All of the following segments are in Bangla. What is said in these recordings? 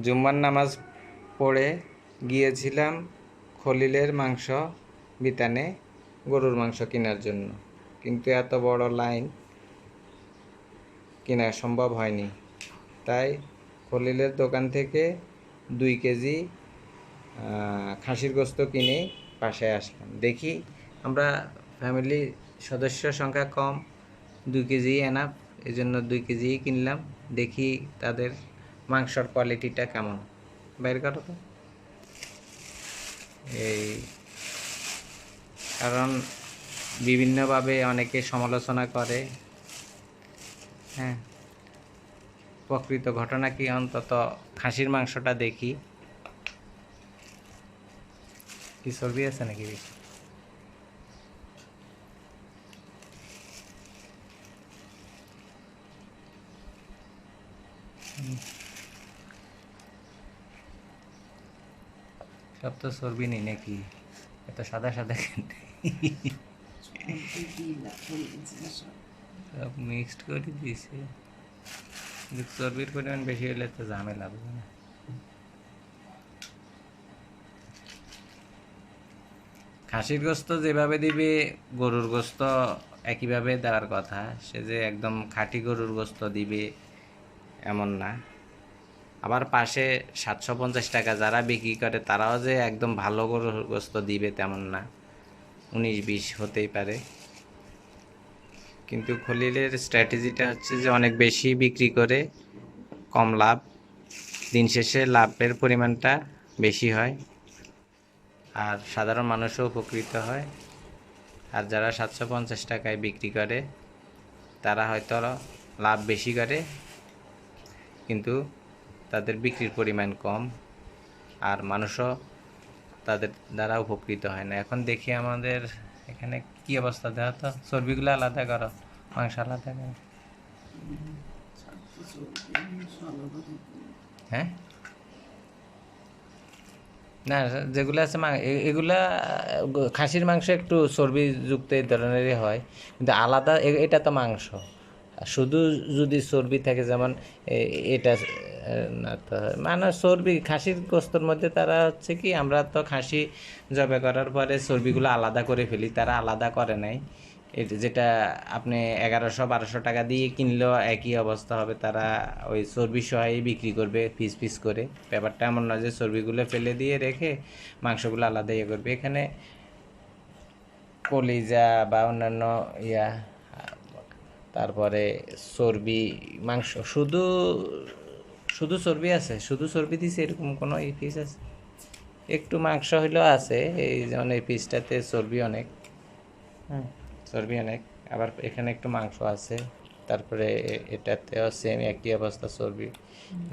জুম্মার নামাজ পড়ে গিয়েছিলাম খলিলের মাংস বিতানে গরুর মাংস কেনার জন্য, কিন্তু এত বড় লাইন কেনা সম্ভব হয়নি। তাই খলিলের দোকান থেকে 2 কেজি খাসির গোস্ত কিনে বাসায় আসলাম। দেখি, আমরা ফ্যামিলি সদস্য সংখ্যা কম, 2 কেজি এনাফ, এই জন্য 2 কেজি কিনলাম। দেখি তাদের মাংসর কোয়ালিটিটা কেমন, বের করো তো। এই কারণ বিভিন্নভাবে অনেকে সমালোচনা করে, হ্যাঁ, প্রকৃত ঘটনা কি, অন্তত খাসির মাংসটা দেখি কি চর্বি আছে নাকি বেশি। সব তো চর্বি নেই নাকি, এত সাদা সাদা সব মিক্সড করে দিয়েছে। চর্বির পরিমাণ বেশি হলে তো ঝামেলা হবে না। খাসির গোস্ত যেভাবে দিবে গরুর গোস্ত একইভাবে দেওয়ার কথা, সে যে একদম খাঁটি গরুর গোস্ত দিবে এমন না। আবার পাশে 750 টাকা যারা বিক্রি করে তারাও যে একদম ভালো গরুর গোস্ত দিবে তেমন না, 19-20 হতেই পারে। কিন্তু খলিলের স্ট্র্যাটেজিটা হচ্ছে যে অনেক বেশি বিক্রি করে কম লাভ, দিন শেষে লাভের পরিমাণটা বেশি হয় আর সাধারণ মানুষও উপকৃত হয়। আর যারা 750 টাকায় বিক্রি করে তারা হয়তো লাভ বেশি করে, কিন্তু তাদের বিক্রির পরিমাণ কম আর মানুষও তাদের দ্বারা উপকৃত হয় না। এখন দেখি আমাদের এখানে কি অবস্থা, দেখা তো চর্বিগুলো আলাদা করো, মাংস আলাদা করো। হ্যাঁ, না, যেগুলো আছে এগুলা খাসির মাংস একটু চর্বিযুক্ত এই ধরনেরই হয়, কিন্তু আলাদা এটা তো মাংস। শুধু যদি চর্বি থাকে, যেমন এটা না, তো মানে চর্বি খাসির গোস্তর মধ্যে তারা হচ্ছে কি, আমরা তো খাসি জবাই করার পরে চর্বিগুলো আলাদা করে ফেলি, তারা আলাদা করে নাই। যেটা আপনি 1100-1200 টাকা দিয়ে কিনলেও একই অবস্থা হবে, তারা ওই চর্বি সহাই বিক্রি করবে পিস পিস করে। ব্যাপারটা এমন নয় যে চর্বিগুলো ফেলে দিয়ে রেখে মাংসগুলো আলাদা ইয়ে করবে। এখানে কলিজা বা অন্যান্য ইয়া, তারপরে চর্বি, মাংস শুধু শুধু চর্বি আছে, শুধু চর্বি দিছে এরকম কোনো এই পিস আছে? একটু মাংস হইলেও আছে, এই যেমন এই পিসটাতে চর্বি অনেক, হ্যাঁ, চর্বি অনেক। আবার এখানে একটু মাংস আছে, তারপরে এটাতেও সেম একই অবস্থা, চর্বি।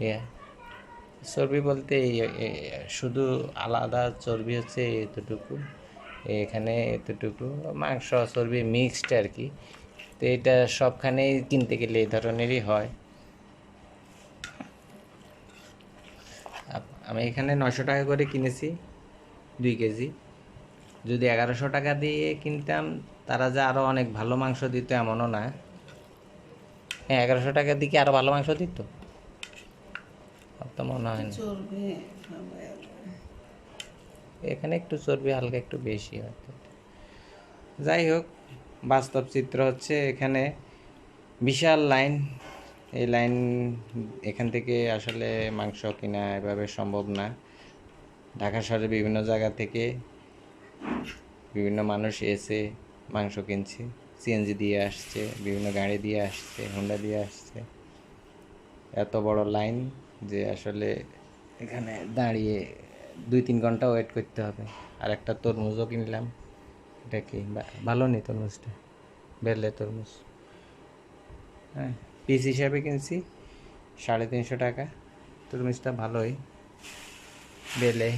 ইয়ে, চর্বি বলতে শুধু আলাদা চর্বি হচ্ছে এতটুকু, এখানে এতটুকু, মাংস চর্বি মিক্সড আর কি। তো এটা সবখানেই কিনতে গেলে এই ধরনেরই হয়। আমি এখানে 900 টাকা করে কিনেছি 2 কেজি। যদি 1100 টাকা দিয়ে কিনতাম, তারা যে আরও অনেক ভালো মাংস দিত এমনও না। হ্যাঁ, 1100 টাকা দিয়ে কি আরও ভালো মাংস দিত? তো মনে হয় না। এখানে একটু চর্বি হালকা একটু বেশি হয়তো। যাই হোক, বাস্তব চিত্র হচ্ছে এখানে বিশাল লাইন। এই লাইন, এখান থেকে আসলে মাংস কিনা এভাবে সম্ভব না। ঢাকা শহরের বিভিন্ন জায়গা থেকে বিভিন্ন মানুষ এসে মাংস কিনছে, সিএনজি দিয়ে আসছে, বিভিন্ন গাড়ি দিয়ে আসছে, হোন্ডা দিয়ে আসছে। এত বড় লাইন যে আসলে এখানে দাঁড়িয়ে 2-3 ঘন্টা ওয়েট করতে হবে। আর একটা তরমুজও কিনলাম, এটা কি ভালো নেই তরমুজটা, বেলে তরমুজ, হ্যাঁ, পিস হিসাবে কিনছি 350 টাকা। তরমুজটা ভালোই, বেলে,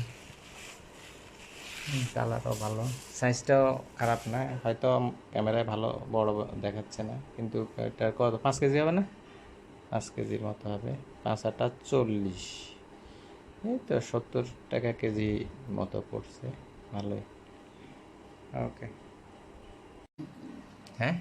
কালারও ভালো, সাইজটাও খারাপ না। হয়তো ক্যামেরায় ভালো বড় দেখাচ্ছে না, কিন্তু এটা কত, 5 কেজি হবে না? 5 কেজির মতো হবে। 5 আর 40, এই তো 70 টাকা কেজি মতো পড়ছে, ভালোই। ওকে, হ্যাঁ।